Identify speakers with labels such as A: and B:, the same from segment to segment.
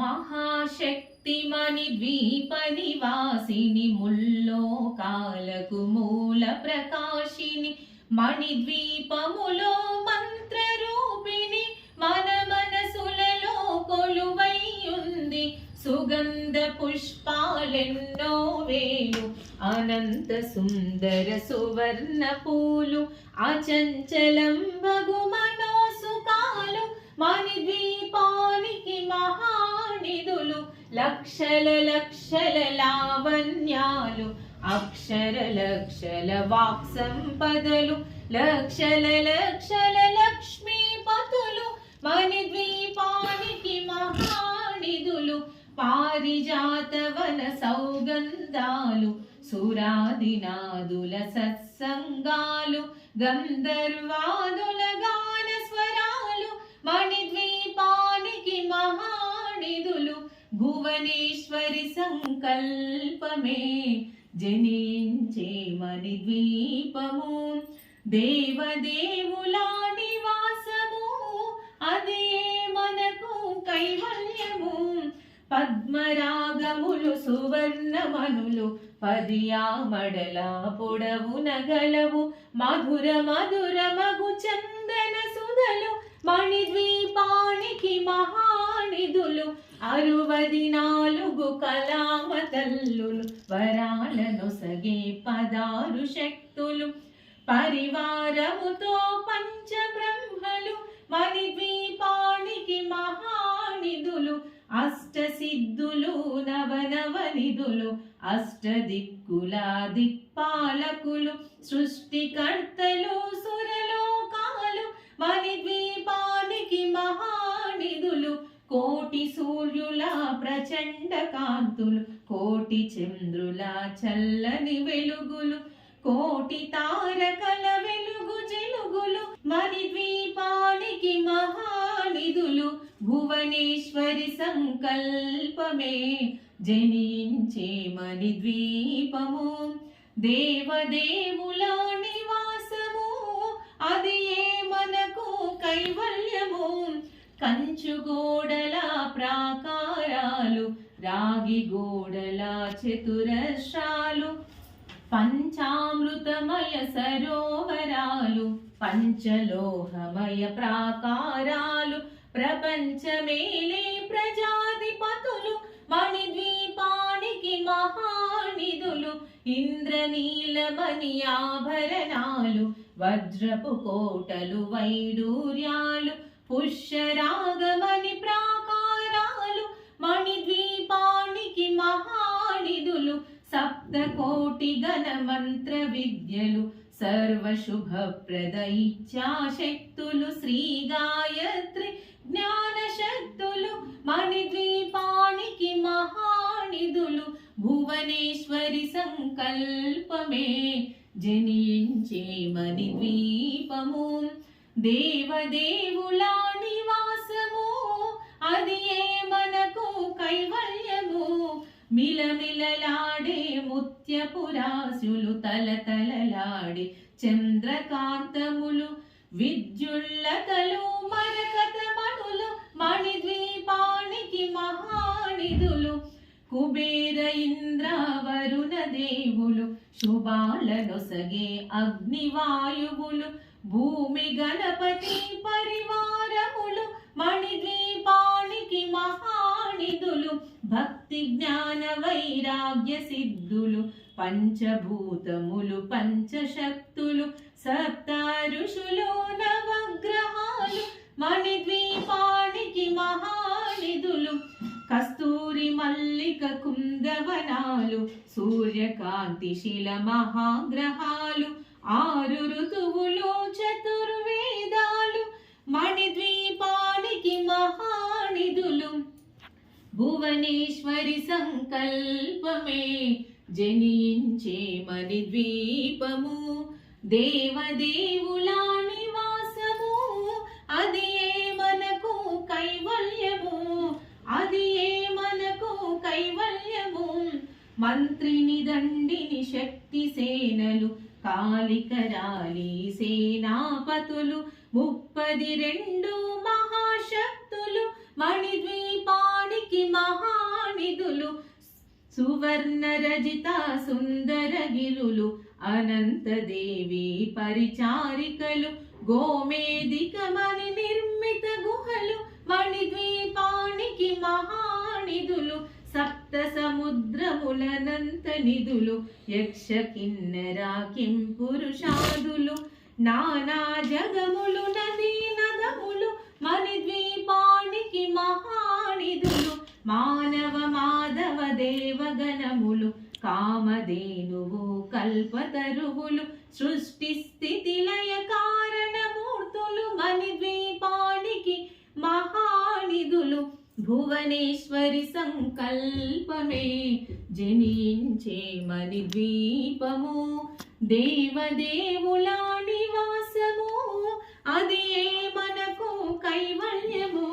A: महाशक्तिमणि द्वीप निवासिनि मुल्लोकाలకు మూల ప్రకాశిని మణిద్వీపములో మంత్ర రూపిణి మన మనసులలో కొలువై ఉంది సుగంధ పుష్పాలెన్నో వేలు అనంత సుందర సువర్ణ పూలు అచంచలం భగు మనోసుకాలు మణిద్వీపానికి మహానిధులు లక్షల లక్షల లావణ్యాలు అక్షర లక్షల వాక్ సంపదలు లక్షల లక్షల లక్ష్మీపతులు మణిద్వీపానికి మహానిధులు పారిజాత వన సౌగంధాలు సురాదినాదుల సత్సంగాలు గంధర్వాదుల గాన స్వరాలు మణిద్వీపానికి మహానిధులు భువనేశ్వరి సంకల్పమే జనించే మణిద్వీపము దేవదేవుల నివాసము అది మనకు కైవల్యము పద్మరాగములు సువర్ణమనులు పదియామడల పొడవున గలవు మధుర మధుర మగు చందన సుధలు మణిద్వీపానికి మహానిధులు 64 కళామ తల్లులు వరాలను సగే 16 శక్తులు పరివారముతో పంచబ్రహ్మలు మణిద్వీపానికి మహానిధులు అష్టసిద్ధులు నవనవనిధులు అష్టదిక్కుల దిక్పాలకులు సృష్టికర్తలు సురలోకాలు మణిద్వీపానికి మహానిధులు కోటి సూర్యుల ప్రచండ కాంతులు కోటి చంద్రుల చల్లని వెలుగులు కోటి తారకల వెలుగు జిలుగులు మణిద్వీపానికి మహానిధులు భువనేశ్వరి సంకల్పమే జనించే మణిద్వీపము దేవదేవుల నివాసము అది మనకు కైవల్యము కంచు గోడల ప్రాకారాలు రాగి గోడల చతురస్రాలు పంచామృతమయ సరోవరాలు పంచలోహమయ ప్రాకారాలు ప్రపంచమేలే ప్రజాధిపతులు మణిద్వీపానికి మహానిధులు ఇంద్రనీలమణి ఆభరణాలు వజ్రపు కోటలు వైడూర్యాలు పుష్యరాగమణి ప్రాకారాలు మణిద్వీపానికి మహానిధులు సప్తకోటి గణ మంత్ర విద్యలు సర్వశుభప్రద ఇచ్ఛాశక్తులు శ్రీ గాయత్రి జ్ఞాన శక్తులు మణిద్వీపానికి మహానిధులు భువనేశ్వరి సంకల్పమే జనించే మణిద్వీపము దేవదేవుల నివాసము అది మనకు కైవల్యము మిలమిలలాడే ముత్యపురాసులు తలతలలాడే చంద్రకాంతములు విద్యుల్లతలు మరకతమణులు మణిద్వీపానికి మహానిధులు కుబేర ఇంద్ర వరుణ దేవులు శుభాలనొసగే అగ్నివాయువులు భూమి గణపతి పరివారములు మణిద్వీపానికి మహానిధులు భక్తి జ్ఞాన వైరాగ్య సిద్ధులు పంచభూతములు పంచశక్తులు సప్త ఋషులు నవగ్రహాలు మణిద్వీపానికి మహానిధులు కస్తూరి మల్లిక కుందవనాలు సూర్యకాంతి శిల మహాగ్రహాలు 6 ఋతువులు చతుర్వేదాలు మణిద్వీపానికి మహానిధులు భువనేశ్వరి సంకల్పమే జనించే మణిద్వీపము దేవదేవుల నివాసము అది మనకు కైవల్యము అది మనకు కైవల్యము మంత్రిని దండిని శక్తి సేనలు కాళికరాలి సేనాపతులు 32 మహాశక్తులు మణిద్వీపానికి సువర్ణ రజిత సుందర గిరులు అనంతదేవి పరిచారికలు గోమేదికమణి నిర్మిత గుహలు మణిద్వీపానికి మహానిధులు సప్త సముద్రములనంత నిధులు యక్ష కిన్నెరా కిం పురుషాదులు నానా జగములు నదీ నదములు మణిద్వీపానికి మహానిధులు మానవ మాధవ దేవగణములు కామధేనువు కల్పతరువులు సృష్టి స్థితి లయ కారణమూర్తులు మణిద్వీపానికి మహానిధులు భువనేశ్వరి సంకల్పమే జనించే మణిద్వీపము దేవదేవుల నివాసము అది మనకు కైవల్యము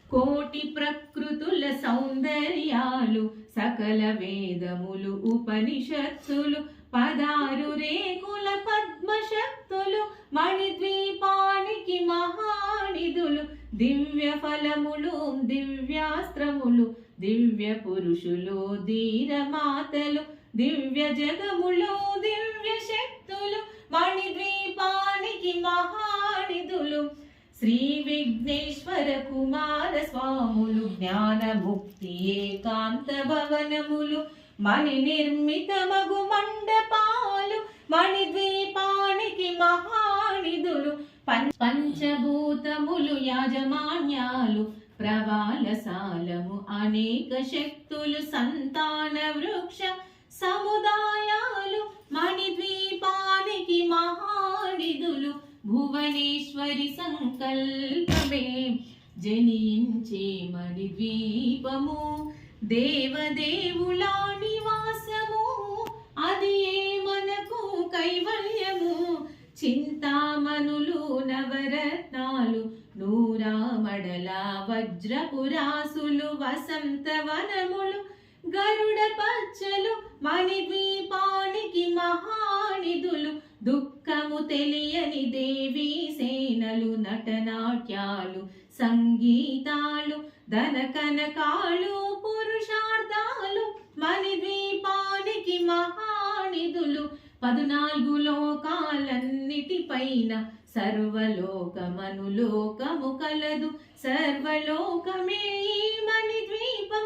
A: కోటి ప్రకృతుల సౌందర్యాలు సకల వేదములు ఉపనిషత్తులు 16 రేకుల పద్మశక్తులు మణిద్వీపానికి మహానిధులు దివ్య ఫలములు దివ్యాస్త్రములు దివ్య పురుషులు ధీరమాతలు దివ్య జగములు దివ్య శక్తులు మణిద్వీపానికి మహానిధులు శ్రీ విఘ్నేశ్వర కుమార స్వాములు జ్ఞానముక్తి ఏకాంత భవనములు మణి నిర్మితమగు మండపాలు మణిద్వీపానికి మహానిధులు పంచభూతములు యాజమాన్యాలు ప్రవాలసాలము అనేక శక్తులు సంతాన వృక్ష సముదాయాలు మణిద్వీపానికి మహానిధులు భువనేశ్వరి సంకల్పమే జనించే మణిద్వీపము దేవదేవుల నివాసము అది మనకు కైవల్యము చింతామణులు నవరత్నాలు నూరామడల వజ్రపురాసులు వసంతవనములు గరుడ పచ్చలు మణిద్వీపానికి మహానిధులు దుఃఖము తెలియని దేవీ సేనలు నటనాట్యాలు సంగీతాలు ధన కనకాలు పురుషార్థాలు మణిద్వీపానికి మహానిధులు 14 లోకాలన్నిటిపైన సర్వలోకమనులోకము కలదు సర్వలోకమే మణిద్వీపం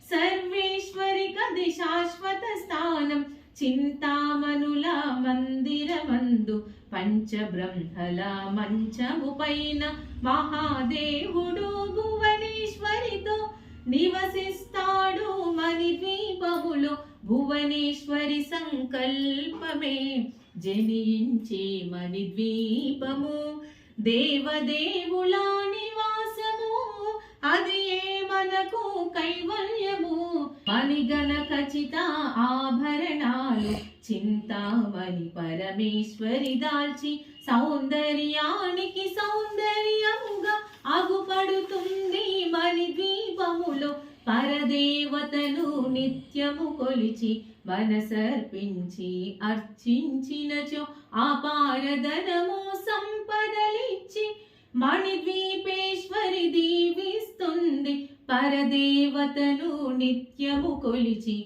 A: సర్వేశ్వరి కది శాశ్వత స్థానం చింతామణుల మందిరమందు పంచబ్రహ్మల మంచము పైన మహాదేవుడు భువనేశ్వరితో నివసిస్తాడు మణిద్వీపములో భువనేశ్వరి సంకల్పమే జనించే మణిద్వీపము దేవదేవుల నివాసము అది మనకు కైవల్యము మణిగణ ఖచ్చిత ఆభరణాలు చింతామణి పరమేశ్వరి దాల్చి సౌందర్యానికి సౌందర్యముగా అగుపడుతుంది మణిద్వీపములో పరదేవతను నిత్యము కొలిచి మనసర్పించి అర్చించినచో అపారధనము సంపదలిచ్చి మణిద్వీపేశ్వరి దీవిస్తుంది పరదేవతను నిత్యము కొలిచి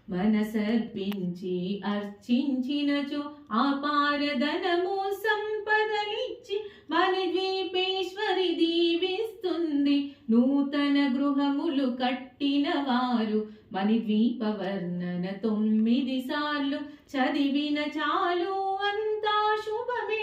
A: మనసర్పించి అర్చించినచో అపారధనము సంపదలిచ్చి మణిద్వీపేశ్వరి దీవిస్తుంది నూతన గృహములు కట్టిన వారు మణిద్వీప వర్ణన 9 సార్లు చదివిన చాలు అంతా శుభమే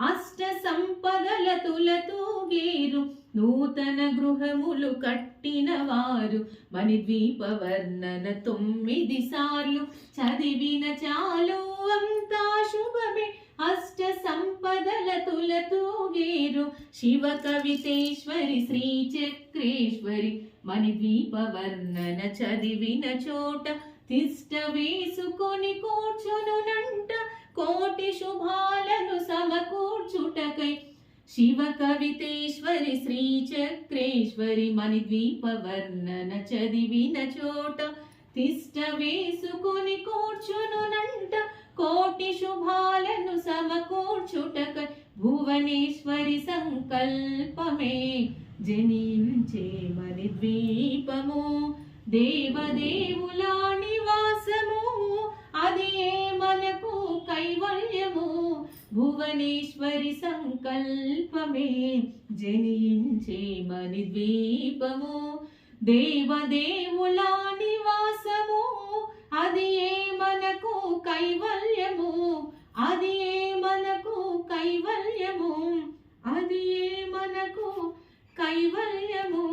A: అష్ట సంపదల తులతూగేరు నూతన గృహములు కట్టిన వారు మణిద్వీప వర్ణన 9 సార్లు చదివిన చాలు అంతా శుభమే అష్ట సంపదల తులతూగేరు శివ కవితేశ్వరి శ్రీ చక్రేశ్వరి మణిద్వీప వర్ణన చదివిన చోట తిష్ట వేసుకొని కూర్చునునంట కోటి శుభాలను సమకూర్చుటకై శివ కవితేశ్వరి శ్రీ చక్రేశ్వరి మణిద్వీప వర్ణన చదివిన చోట తిష్ట వేసుకొని కూర్చునునంట కోటి శుభాలను సమకూర్చుటకై భువనేశ్వరి సంకల్పమే జనించే మణిద్వీపము దేవదేవుల నివాసము అది ఏ మనకు కైవల్యము భువనేశ్వరి సంకల్పమే జనించే మణి ద్వీపము దేవదేవుల నివాసము అది ఏ మనకు కైవల్యము అది ఏ మనకు కైవల్యము అది ఏ మనకు కైవల్యము